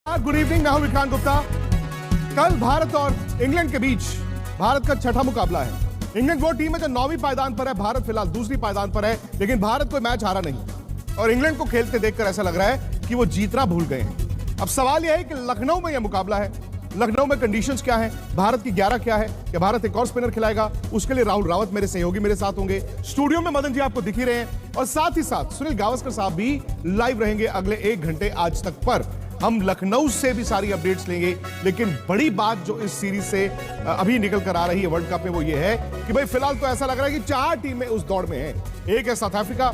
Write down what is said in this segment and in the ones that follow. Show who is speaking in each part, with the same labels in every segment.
Speaker 1: Good evening, मैं हूं विक्रांत गुप्ता। कल भारत और इंग्लैंड के बीच भारत का छठा मुकाबला है। इंग्लैंड वो टीम है जो 9वीं पायदान पर है, भारत फिलहाल दूसरी पायदान पर है, लेकिन भारत कोई मैच हारा नहीं और इंग्लैंड को खेलते देखकर ऐसा लग रहा है कि वो जीतना भूल गए हैं। अब सवाल यह है कि लखनऊ में यह मुकाबला है, लखनऊ में कंडीशंस क्या है, भारत की 11 क्या है, क्या भारत एक और स्पिनर खिलाएगा? उसके लिए राहुल रावत मेरे सहयोगी मेरे साथ होंगे। स्टूडियो में मदन जी आपको दिख ही रहे हैं और साथ ही साथ सुनील गावस्कर साहब भी लाइव रहेंगे अगले 1 घंटे आज तक पर। हम लखनऊ से भी सारी अपडेट्स लेंगे, लेकिन बड़ी बात जो इस सीरीज से अभी निकल कर आ रही है वर्ल्ड कप में वो ये है कि भाई फिलहाल तो ऐसा लग रहा है कि 4 टीमें उस दौड़ में हैं। एक है साउथ अफ्रीका,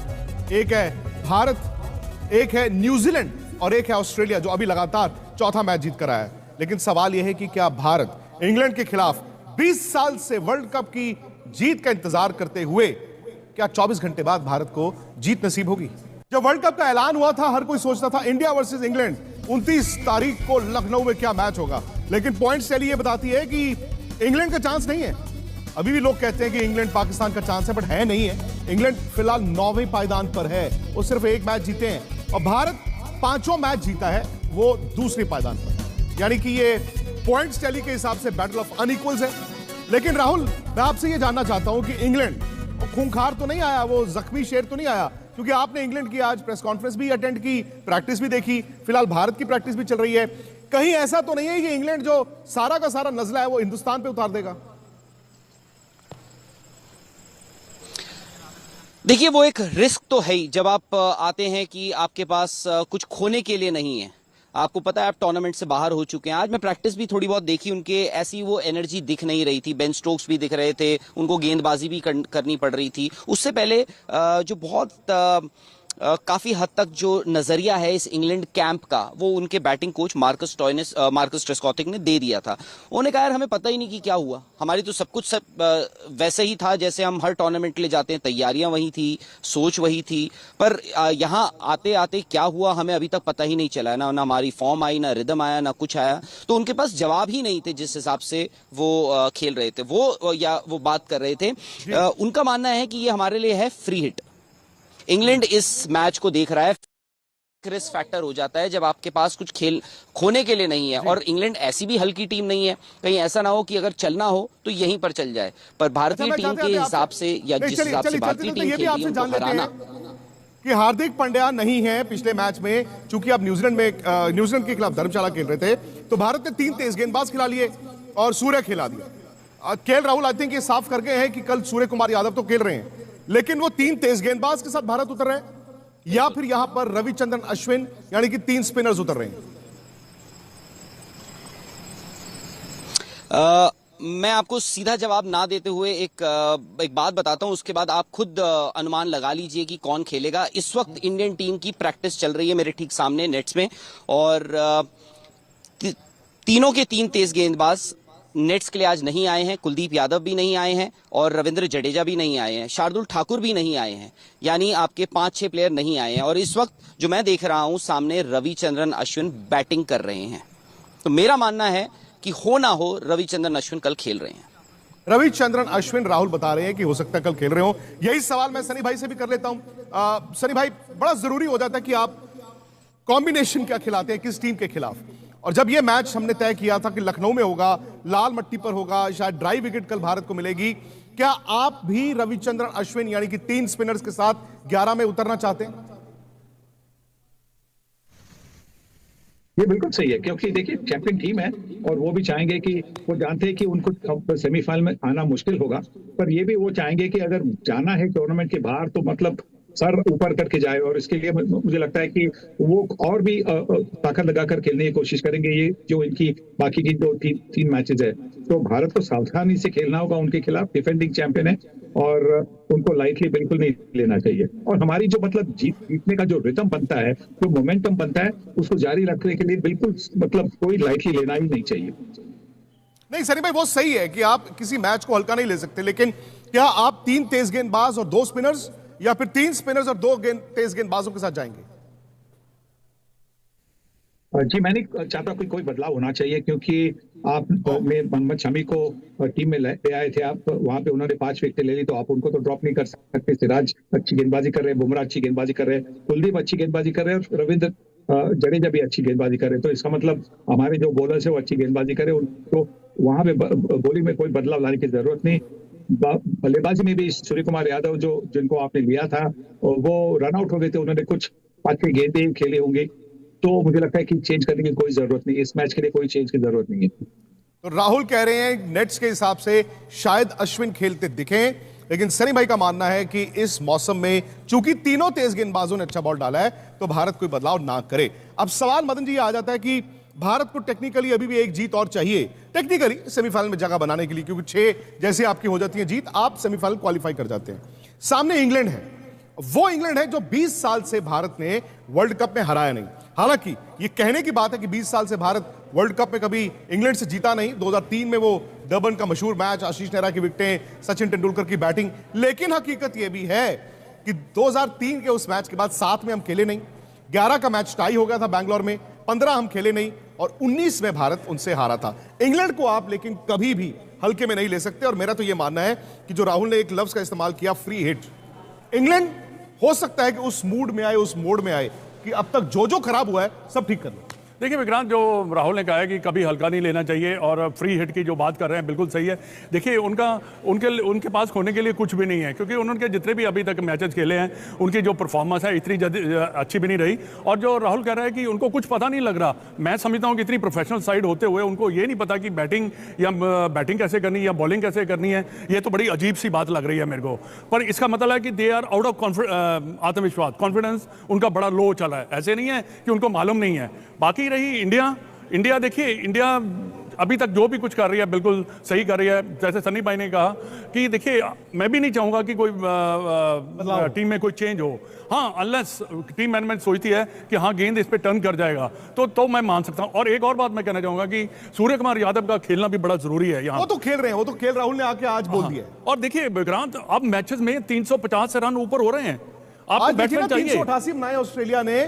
Speaker 1: एक है भारत, एक है न्यूजीलैंड और एक है ऑस्ट्रेलिया जो अभी लगातार चौथा मैच जीत कर आया है। लेकिन सवाल यह है कि क्या भारत इंग्लैंड के खिलाफ 20 साल से वर्ल्ड कप की जीत का इंतजार करते हुए क्या 24 घंटे बाद भारत को जीत नसीब होगी? जब वर्ल्ड कप का ऐलान हुआ था हर कोई सोचता था इंडिया वर्सेस इंग्लैंड 29 तारीख को लखनऊ में क्या मैच होगा, लेकिन पॉइंट्स टैली ये बताती है कि इंग्लैंड का चांस नहीं है। अभी भी लोग कहते हैं कि इंग्लैंड पाकिस्तान का चांस है, बट है नहीं है। इंग्लैंड फिलहाल 9वें पायदान पर है, वो सिर्फ 1 मैच जीते हैं और भारत 5वां मैच जीता है, वो दूसरी पायदान पर। यानी कि ये पॉइंट्स टैली के हिसाब से बैटल ऑफ अनइक्वल्स है। लेकिन राहुल, मैं आपसे ये जानना चाहता हूं कि इंग्लैंड खूंखार तो नहीं आया, वो जख्मी शेर तो नहीं आया? क्योंकि आपने इंग्लैंड की आज प्रेस कॉन्फ्रेंस भी अटेंड की, प्रैक्टिस भी देखी, फिलहाल भारत की प्रैक्टिस भी चल रही है। कहीं ऐसा तो नहीं है कि इंग्लैंड जो सारा का सारा नजला है वो हिंदुस्तान पे उतार देगा?
Speaker 2: देखिए, वो एक रिस्क तो है ही जब आप आते हैं कि आपके पास कुछ खोने के लिए नहीं है। आपको पता है आप टूर्नामेंट से बाहर हो चुके हैं। आज मैं प्रैक्टिस भी थोड़ी बहुत देखी, उनके ऐसी वो एनर्जी दिख नहीं रही थी। बेन स्टोक्स भी दिख रहे थे, उनको गेंदबाजी भी करनी पड़ रही थी। उससे पहले जो बहुत काफी हद तक जो नजरिया है इस इंग्लैंड कैंप का, वो उनके बैटिंग कोच मार्कस ट्रेस्कॉथिक ने दे दिया था। उन्होंने कहा यार हमें पता ही नहीं कि क्या हुआ, हमारी तो सब कुछ वैसे ही था जैसे हम हर टूर्नामेंट के लिए जाते हैं, तैयारियां वही थी, सोच वही थी, पर यहाँ आते आते क्या हुआ हमें अभी तक पता ही नहीं चला। ना हमारी फॉर्म आई, ना रिदम आया, ना कुछ आया। तो उनके पास जवाब ही नहीं थे जिस हिसाब से वो खेल रहे थे, वो बात कर रहे थे। उनका मानना है कि ये हमारे लिए है फ्री हिट। इंग्लैंड इस मैच को देख रहा है, रिस्क फैक्टर हो जाता है जब आपके पास कुछ खेल खोने के लिए नहीं है। और इंग्लैंड ऐसी भी हल्की टीम नहीं है, कहीं ऐसा ना हो कि अगर चलना हो तो यहीं पर चल जाए। पर भारतीय टीम के हिसाब से या जिस हिसाब से भारतीय टीम खेल रही है उनको हराना।
Speaker 1: कि हार्दिक पांड्या नहीं है पिछले मैच में, चूंकि आप न्यूजीलैंड के खिलाफ धर्मशाला खेल रहे थे, तो भारत ने 3 तेज गेंदबाज खिला लिए और सूर्य खिला दिया। केएल राहुल आई थिंक ये साफ कर गए हैं कि कल सूर्य कुमार यादव तो खेल रहे हैं, लेकिन वो 3 तेज गेंदबाज के साथ भारत उतर रहे हैं या फिर यहां पर रविचंद्रन अश्विन यानी कि 3 स्पिनर्स उतर रहे हैं?
Speaker 2: मैं आपको सीधा जवाब ना देते हुए एक बात बताता हूं, उसके बाद आप खुद अनुमान लगा लीजिए कि कौन खेलेगा। इस वक्त इंडियन टीम की प्रैक्टिस चल रही है मेरे ठीक सामने नेट्स में, और तीनों के 3 तेज गेंदबाज नेट्स के लिए आज नहीं आए हैं। कुलदीप यादव भी नहीं आए हैं और रविंद्र जडेजा भी नहीं आए हैं, शार्दुल ठाकुर भी नहीं आए हैं, यानी आपके 5-6 प्लेयर नहीं आए हैं। और इस वक्त जो मैं देख रहा हूं सामने रविचंद्रन अश्विन बैटिंग कर रहे हैं। तो मेरा मानना है कि हो ना हो रविचंद्रन अश्विन कल खेल रहे हैं।
Speaker 1: रविचंद्रन अश्विन राहुल बता रहे हैं कि हो सकता है कल खेल रहे हो। यही सवाल मैं सनी भाई से भी कर लेता हूं। सनी भाई, बड़ा जरूरी हो जाता है कि आप कॉम्बिनेशन क्या खिलाते हैं किस टीम के खिलाफ। और जब यह मैच हमने तय किया था कि लखनऊ में होगा, लाल मट्टी पर होगा, शायद ड्राई विकेट कल भारत को मिलेगी, क्या आप भी रविचंद्रन अश्विन यानी कि 3 स्पिनर्स के साथ 11 में उतरना चाहते हैं?
Speaker 3: ये बिल्कुल सही है, क्योंकि देखिए चैंपियन टीम है और वो भी चाहेंगे कि वो जानते हैं कि उनको सेमीफाइनल में आना मुश्किल होगा, पर ये भी वो चाहेंगे कि अगर जाना है टूर्नामेंट के बाहर तो मतलब सर ऊपर करके जाए। और इसके लिए मुझे लगता है कि वो और भी ताकत लगाकर खेलने की कोशिश करेंगे। ये जो इनकी बाकी की 2-3 मैचेस है, तो भारत को सावधानी से खेलना होगा उनके खिलाफ। डिफेंडिंग चैंपियन है और उनको लाइटली बिल्कुल नहीं लेना चाहिए। और हमारी जो मतलब जीतने का जो रिदम बनता है, जो मोमेंटम बनता है, उसको जारी रखने के लिए बिल्कुल मतलब कोई लाइटली लेना ही नहीं चाहिए।
Speaker 1: नहीं सनी भाई, वो सही है कि आप किसी मैच को हल्का नहीं ले सकते, लेकिन क्या आप 3 तेज गेंदबाज और 2 स्पिनर्स या फिर 3 स्पिनर्स और 2 तेज गेंदबाजों के साथ जाएंगे?
Speaker 3: जी, मैं नहीं चाहता कोई बदलाव होना चाहिए, क्योंकि आप मोहम्मद शमी को टीम में ले आए थे आप, वहां पे उन्होंने 5 विकेट ले ली, तो आप उनको तो ड्रॉप नहीं कर सकते। सिराज अच्छी गेंदबाजी कर रहे हैं, बुमराह अच्छी गेंदबाजी कर रहे हैं, कुलदीप अच्छी गेंदबाजी कर रहे हैं और रविंद्र जडेजा भी अच्छी गेंदबाजी करे, तो इसका मतलब हमारे जो बॉलर्स है वो अच्छी गेंदबाजी करे, उनको वहां पे बॉलिंग में कोई बदलाव लाने की जरूरत नहीं। बल्लेबाजी में भी सूर्य कुमार यादव जो जिनको आपने लिया था वो रन आउट हो गए थे, उन्होंने कुछ 5-6 गेंदें खेले होंगे, तो मुझे लगता है कि चेंज करने की कोई जरूरत नहीं, इस मैच के लिए कोई चेंज की जरूरत नहीं है।
Speaker 1: तो राहुल कह रहे हैं नेट्स के हिसाब से शायद अश्विन खेलते दिखें, लेकिन सनी भाई का मानना है कि इस मौसम में चूंकि तीनों तेज गेंदबाजों ने अच्छा बॉल डाला है तो भारत कोई बदलाव ना करे। अब सवाल मदन जी आ जाता है कि भारत को टेक्निकली अभी भी एक जीत और चाहिए, टेक्निकली सेमीफाइनल में जगह बनाने के लिए, क्योंकि 6 जैसे आपकी हो जाती है जीत, आप सेमीफाइनल क्वालिफाई कर जाते हैं। सामने इंग्लैंड है, वो इंग्लैंड है जो 20 साल से भारत ने वर्ल्ड कप में हराया नहीं। हालांकि ये कहने की बात है कि 20 साल से भारत वर्ल्ड कप में कभी इंग्लैंड से जीता नहीं। 2003 में वो डर्बन का मशहूर मैच, आशीष नेहरा की विकेटें, सचिन तेंदुलकर की बैटिंग, लेकिन हकीकत ये भी है कि 2003 के उस मैच के बाद 7 में हम खेले नहीं, 11 का मैच टाई हो गया था बैंगलोर में, 15 हम खेले नहीं और 19 में भारत उनसे हारा था। इंग्लैंड को आप लेकिन कभी भी हल्के में नहीं ले सकते। और मेरा तो यह मानना है कि जो राहुल ने एक लफ्ज का इस्तेमाल किया, फ्री हिट, इंग्लैंड हो सकता है कि उस मूड में आए, उस मोड में आए कि अब तक जो जो खराब हुआ है सब ठीक कर लो।
Speaker 4: देखिए विक्रांत, जो राहुल ने कहा है कि कभी हल्का नहीं लेना चाहिए और फ्री हिट की जो बात कर रहे हैं बिल्कुल सही है। देखिए उनके पास खोने के लिए कुछ भी नहीं है, क्योंकि उन्होंने जितने भी अभी तक मैचेस खेले हैं उनकी जो परफॉर्मेंस है इतनी अच्छी भी नहीं रही। और जो राहुल कह रहा है कि उनको कुछ पता नहीं लग रहा, मैं समझता हूँ कि इतनी प्रोफेशनल साइड होते हुए उनको ये नहीं पता कि बैटिंग कैसे करनी है या बॉलिंग कैसे करनी है। ये तो बड़ी अजीब सी बात लग रही है मेरे को। पर इसका मतलब है कि दे आर आउट ऑफ आत्मविश्वास, कॉन्फिडेंस उनका बड़ा लो चला है। ऐसे नहीं है कि उनको मालूम नहीं है। बाकी रही इंडिया, देखिए इंडिया अभी तक जो भी कुछ कर रही है बिल्कुल सही कर रही है। जैसे सनी भाई ने कहा कि देखिए मैं भी नहीं चाहूंगा कि कोई टीम में कोई चेंज हो। हाँ, अनलेस टीम मैनेजमेंट सोचती है कि हाँ गेंद इस पे टर्न कर जाएगा तो मैं मान सकता हूं। और एक और बात मैं कहना चाहूंगा कि सूर्य कुमार यादव का खेलना भी बड़ा जरूरी है यहाँ।
Speaker 1: वो तो खेल रहे हैं, वो तो खेल राहुल ने आके आज बोल दिया।
Speaker 4: और देखिए विक्रांत, अब मैचेस में 350 रन ऊपर हो रहे हैं। आपको बैट्समैन चाहिए।
Speaker 1: 388 बनाए ऑस्ट्रेलिया ने,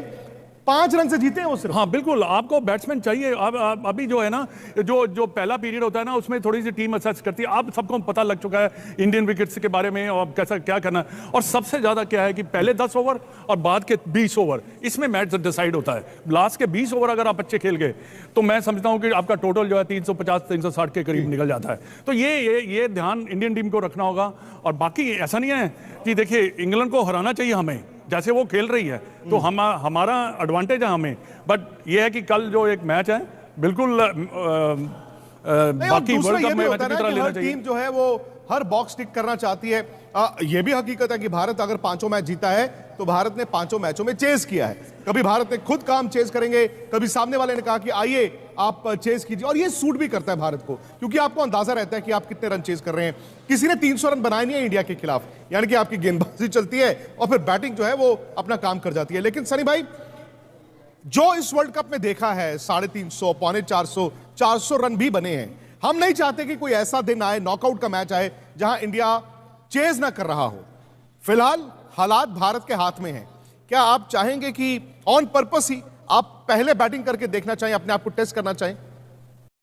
Speaker 1: 5 रन से जीते हैं वो सिर्फ।
Speaker 4: हाँ बिल्कुल, आपको बैट्समैन चाहिए। अब अभी जो है ना, जो पहला पीरियड होता है ना, उसमें थोड़ी सी टीम असेस करती है। अब सबको पता लग चुका है इंडियन विकेट्स के बारे में और कैसा क्या करना है। और सबसे ज्यादा क्या है कि पहले 10 ओवर और बाद के 20 ओवर, इसमें मैच डिसाइड होता है। लास्ट के 20 ओवर अगर आप अच्छे खेल गए तो मैं समझता हूं कि आपका टोटल जो है 350-360 के करीब निकल जाता है। तो ये ध्यान इंडियन टीम को रखना होगा। और बाकी ऐसा नहीं है कि देखिए इंग्लैंड को हराना चाहिए हमें, जैसे वो खेल रही है तो हमारा एडवांटेज है हमें। बट ये है कि कल जो एक मैच है बिल्कुल बाकी वर्ल्ड कप में मैच की तरह लेना चाहिए।
Speaker 1: टीम जो है वो हर बॉक्स टिक करना चाहती है। यह भी हकीकत है कि भारत अगर 5 मैच जीता है तो भारत ने 5 मैचों में चेस किया है। कभी भारत ने खुद काम चेस करेंगे, कभी सामने वाले ने कहा कि आइए आप चेस कीजिए। और ये सूट भी करता है भारत को, क्योंकि आपको अंदाजा रहता है कि आप कितने रन चेस कर रहे हैं। किसी ने 300 रन बनाए नहीं है इंडिया के खिलाफ, यानी कि आपकी गेंदबाजी चलती है और फिर बैटिंग जो है वो अपना काम कर जाती है। लेकिन सनी भाई, जो इस वर्ल्ड कप में देखा है 350, 450, 400 रन भी बने हैं। हम नहीं चाहते कि कोई ऐसा दिन आए, नॉकआउट का मैच आए, जहां इंडिया चेज ना कर रहा हो। फिलहाल हालात भारत के हाथ में हैं। क्या आप चाहेंगे कि ऑन पर्पस ही आप पहले बैटिंग करके देखना चाहें, अपने आप को टेस्ट करना चाहें?